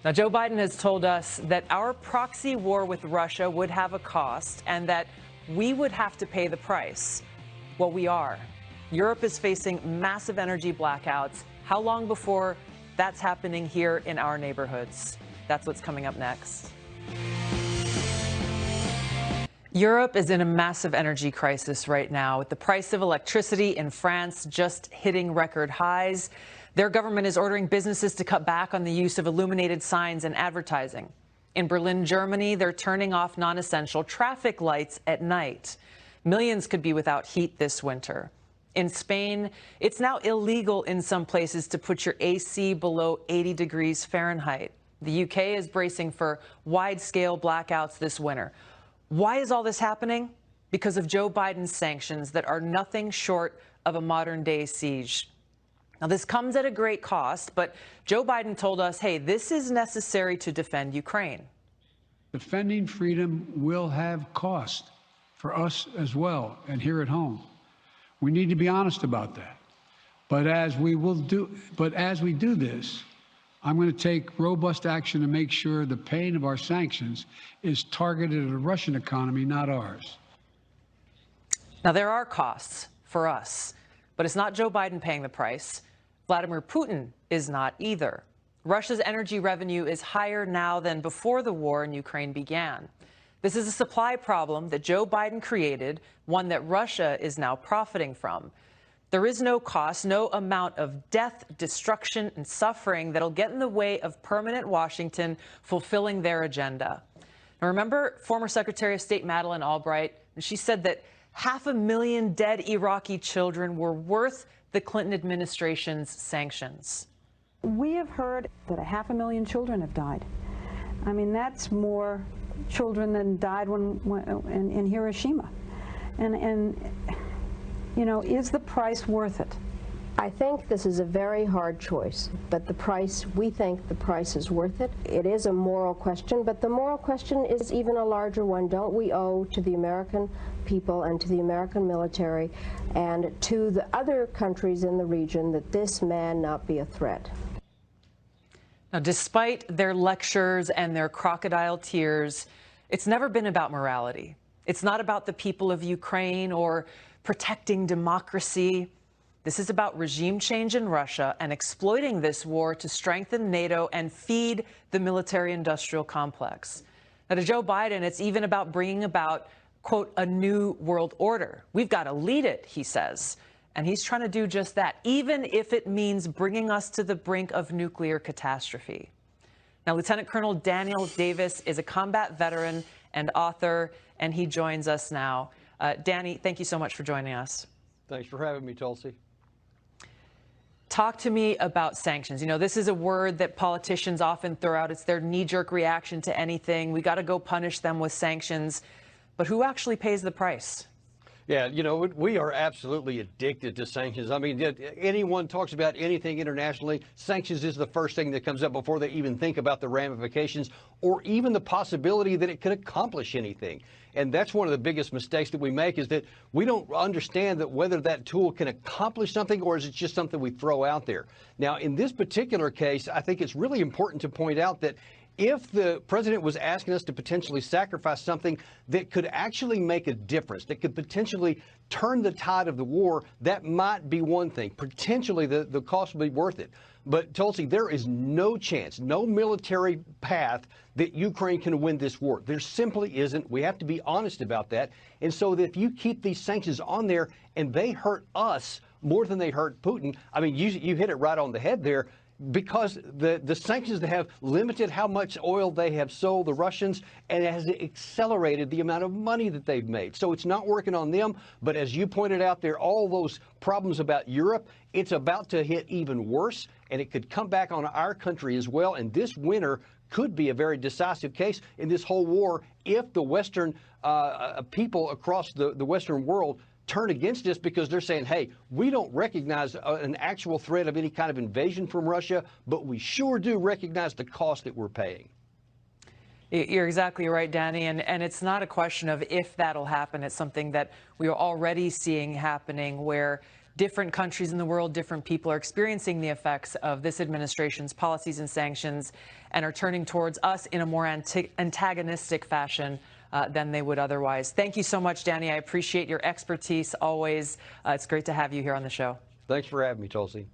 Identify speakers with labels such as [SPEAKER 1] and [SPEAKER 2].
[SPEAKER 1] Now, Joe Biden has told us that our proxy war with Russia would have a cost and that we would have to pay the price. Well, we are. Europe is facing massive energy blackouts. How long before that's happening here in our neighborhoods? That's what's coming up next. Europe is in a massive energy crisis right now, with the price of electricity in France just hitting record highs. Their government is ordering businesses to cut back on the use of illuminated signs and advertising. In Berlin, Germany, they're turning off non-essential traffic lights at night. Millions could be without heat this winter. In Spain, it's now illegal in some places to put your AC below 80 degrees Fahrenheit. The UK is bracing for wide-scale blackouts this winter. Why is all this happening? Because of Joe Biden's sanctions that are nothing short of a modern-day siege. Now, this comes at a great cost, but Joe Biden told us, hey, this is necessary to defend Ukraine.
[SPEAKER 2] Defending freedom will have cost for us as well, and here at home. We need to be honest about that. But as we do this, I'm going to take robust action to make sure the pain of our sanctions is targeted at the Russian economy, not ours.
[SPEAKER 1] Now, there are costs for us, but it's not Joe Biden paying the price. Vladimir Putin is not either. Russia's energy revenue is higher now than before the war in Ukraine began. This is a supply problem that Joe Biden created, one that Russia is now profiting from. There is no cost, no amount of death, destruction, and suffering that'll get in the way of permanent Washington fulfilling their agenda. Now, remember former Secretary of State Madeleine Albright? She said that 500,000 dead Iraqi children were worth the Clinton administration's sanctions.
[SPEAKER 3] We have heard that 500,000 children have died. I mean, that's more children than died in Hiroshima. And you know, is the price worth it?
[SPEAKER 4] I think this is a very hard choice, but we think the price is worth it. It is a moral question, but the moral question is even a larger one. Don't we owe to the American people and to the American military and to the other countries in the region that this man not be a threat?
[SPEAKER 1] Now, despite their lectures and their crocodile tears, it's never been about morality. It's not about the people of Ukraine or protecting democracy. This is about regime change in Russia and exploiting this war to strengthen NATO and feed the military-industrial complex. Now, to Joe Biden, it's even about bringing about, quote, a new world order. We've got to lead it, he says. And he's trying to do just that, even if it means bringing us to the brink of nuclear catastrophe. Now, Lieutenant Colonel Daniel Davis is a combat veteran and author, and he joins us now. Danny, thank you so much for joining us.
[SPEAKER 5] Thanks for having me, Tulsi.
[SPEAKER 1] Talk to me about sanctions. You know, this is a word that politicians often throw out. It's their knee-jerk reaction to anything. We got to go punish them with sanctions. But who actually pays the price?
[SPEAKER 5] Yeah, you know, we are absolutely addicted to sanctions. I mean, anyone talks about anything internationally, sanctions is the first thing that comes up before they even think about the ramifications or even the possibility that it could accomplish anything. And that's one of the biggest mistakes that we make, is that we don't understand that whether that tool can accomplish something or is it just something we throw out there. Now, in this particular case, I think it's really important to point out that if the president was asking us to potentially sacrifice something that could actually make a difference, that could potentially turn the tide of the war, that might be one thing. Potentially the cost would be worth it. But Tulsi, there is no chance, no military path that Ukraine can win this war. There simply isn't. We have to be honest about that. And so that if you keep these sanctions on there and they hurt us more than they hurt Putin, I mean, you hit it right on the head there. Because the sanctions have limited how much oil they have sold the Russians, and it has accelerated the amount of money that they've made. So it's not working on them. But as you pointed out there, all those problems about Europe, it's about to hit even worse, and it could come back on our country as well. And this winter could be a very decisive case in this whole war if the Western people across the Western world turn against us, because they're saying, hey, we don't recognize an actual threat of any kind of invasion from Russia, but we sure do recognize the cost that we're paying.
[SPEAKER 1] You're exactly right, Danny. And it's not a question of if that'll happen. It's something that we are already seeing happening, where different countries in the world, different people are experiencing the effects of this administration's policies and sanctions and are turning towards us in a more antagonistic fashion than they would otherwise. Thank you so much, Danny. I appreciate your expertise always. It's great to have you here on the show.
[SPEAKER 5] Thanks for having me, Tulsi.